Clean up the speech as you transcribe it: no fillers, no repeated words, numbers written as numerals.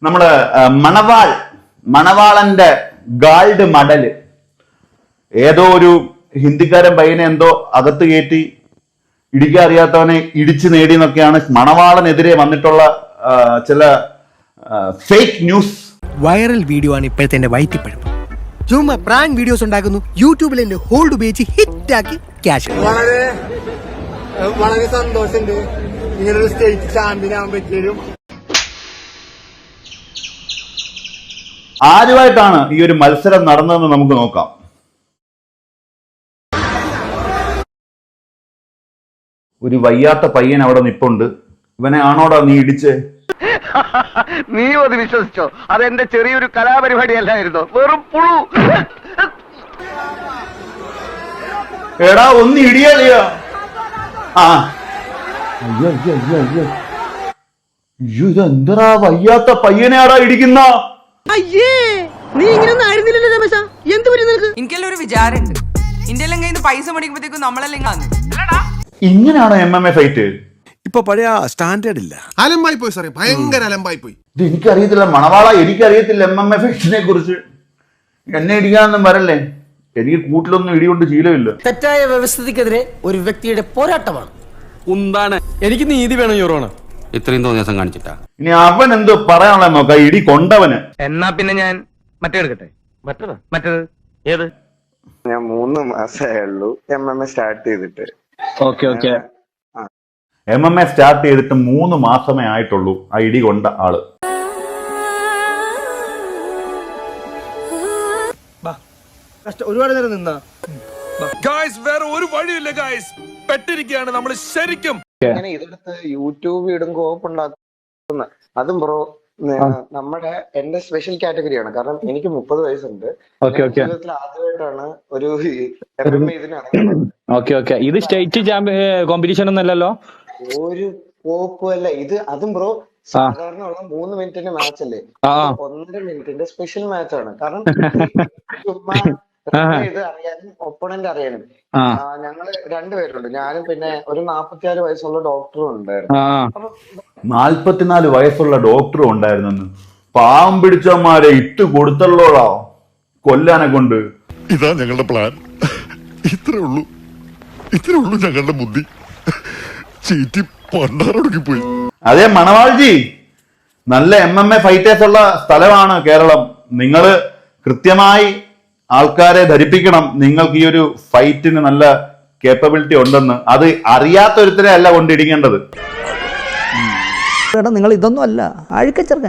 നമ്മള് മണവാളന്റെ ഗാൾഡ് മടല് ഏതോ ഒരു ഹിന്ദിക്കാരൻ പയ്യനെ എന്തോ അകത്ത് കയറ്റി ഇടിക്കാൻ അറിയാത്തവനെ ഇടിച്ചു നേടി എന്നൊക്കെയാണ് മണവാളനെതിരെ വന്നിട്ടുള്ള ചില ഫേക്ക് ന്യൂസ്. വൈറൽ വീഡിയോ ആണ് ഇപ്പോഴത്തെ എന്റെ വൈറ്റിപ്പഴം. ചുമ്മാ പ്രാങ്ക് വീഡിയോസ് ഉണ്ടാക്കുന്നു, യൂട്യൂബിൽ എന്റെ ഹോൾഡ് ഉപയോഗിച്ച് ഹിറ്റാക്കി ക്യാഷ്. വളരെ സന്തോഷമുണ്ട് ഇങ്ങനൊരു സ്റ്റേറ്റ് ചാമ്പ്യൻ ആവാൻ പറ്റിയതും. ആരുമായിട്ടാണ് ഈ ഒരു മത്സരം നടന്നതെന്ന് നമുക്ക് നോക്കാം. ഒരു വയ്യാത്ത പയ്യൻ അവിടെ നിപ്പുണ്ട്. ഇവനെ ആണോടാ നീ ഇടിച്ച്? നീ അത് വിശ്വസിച്ചോ? അതെന്റെ ചെറിയൊരു കലാപരിപാടി അല്ലായിരുന്നു, വെറും പുഴു. എടാ ഒന്ന് ഇടിയാളിയാ. ഇതെന്തരാ വയ്യാത്ത പയ്യനെയാടാ ഇടിക്കുന്ന? നീ ഇങ്ങനെയൊന്നും ആയിരുന്നില്ലല്ലോ രമേശ, എന്ത് പറ്റി നിനക്ക്? എനിക്കെല്ലാം ഒരു വിചാരമുണ്ട്, ഇന്ത്യയിലും കയ്യിൽ നിന്ന് പൈസ മേടിക്കുമ്പോഴത്തേക്കും നമ്മളെല്ലാം ഇങ്ങനെയാണോ MMA ഫൈറ്റ്? ഇപ്പൊ പഴയ സ്റ്റാൻഡേർഡ് ഇല്ല, അലമ്പായി പോയി സാറേ, ഭയങ്കര അലമ്പായി പോയി. ഇത് എനിക്കറിയത്തില്ല മണവാള, എനിക്കറിയത്തില്ല MMA ഫൈറ്റിനെ കുറിച്ച്. എന്നെ ഇടിക്കാനൊന്നും വരല്ലേ, എനിക്ക് കൂട്ടിലൊന്നും ഇടികൊണ്ട് ശീലമില്ല. തെറ്റായ വ്യവസ്ഥിതിക്കെതിരെ ഒരു വ്യക്തിയുടെ പോരാട്ടമാണ്. എന്താണ് എനിക്ക് നീതി വേണം യോറാണ്. ഇത്രയും തോന്നിയാസം കാണിച്ചിട്ടാ ഇനി അവൻ എന്ത് പറയാനുള്ള നോക്കാം, ഇടി കൊണ്ടവന്. എന്നാ പിന്നെ ഞാൻ മറ്റേ എടുക്കട്ടെ. മറ്റേത് ഏത്? ഞാൻ 3 മാസമേ ഉള്ളൂ MMA സ്റ്റാർട്ട് ചെയ്തിട്ട്. MMA സ്റ്റാർട്ട് ചെയ്തിട്ട് 3 മാസമേ ആയിട്ടുള്ളൂ ആ ഇടി കൊണ്ട ആള്. ഒരുപാട് നേരം നിന്നാ ഗായ്സ് വേറെ ഒരു വഴിയില്ല ഗായ്സ്, പെട്ടിരിക്കുകയാണ് നമ്മൾ ശരിക്കും. അങ്ങനെ ഇതെടുത്ത് യൂട്യൂബ് ഇടും കോപ്പുണ്ടാക്കുന്ന അതും ബ്രോ നമ്മുടെ എന്റെ സ്പെഷ്യൽ കാറ്റഗറിയാണ്. കാരണം എനിക്ക് 30 വയസ്സുണ്ട്. ജീവിതത്തിൽ ആദ്യമായിട്ടാണ് ഒരു ഇതിനാണ്. ഇത് സ്റ്റേറ്റ് കോമ്പറ്റീഷൻ ഒന്നല്ലല്ലോ, ഒരു കോപ്പല്ല ഇത്. അതും ബ്രോ സാധാരണ ഉള്ള 3 മിനിറ്റിന്റെ മാച്ച് അല്ലേ, 1.5 മിനിറ്റിന്റെ സ്പെഷ്യൽ മാച്ച് ആണ്. കാരണം ചുമ്മാ ഇത് അറിയാനും ഒപ്പണന്റ് അറിയാനും. ഞങ്ങള് 2 പേരുണ്ട്, ഞാനും പിന്നെ ഒരു 44 വയസ്സുള്ള ഡോക്ടറും ഉണ്ടായിരുന്നു. 44 വയസ്സുള്ള ഡോക്ടറും ഉണ്ടായിരുന്നു. പാവം പിടിച്ചവന്മാരെ ഇട്ട് കൊടുത്തല്ലോളാ കൊല്ലാനെ കൊണ്ട്. ഇതാ ഞങ്ങളുടെ പ്ലാൻ. ഇത്രേ ഉള്ളൂ ഞങ്ങളുടെ ബുദ്ധി. ചീറ്റി പണ്ടാറൊടുക്കി പോയി. അതേ മണവാൾജി, നല്ല MMA ഫൈറ്റേഴ്സ് ഉള്ള സ്ഥലമാണ് കേരളം. നിങ്ങള് കൃത്യമായി ആൾക്കാരെ ധരിപ്പിക്കണം നിങ്ങൾക്ക് ഈ ഒരു ഫൈറ്റിന് നല്ല കേപ്പബിലിറ്റി ഉണ്ടെന്ന്. അത് അറിയാത്തൊരുത്തരെ അല്ല കൊണ്ടിടിക്കേണ്ടത്. നിങ്ങൾ ഇതൊന്നും അല്ല, അഴുക്കച്ചെറുക്കൻ.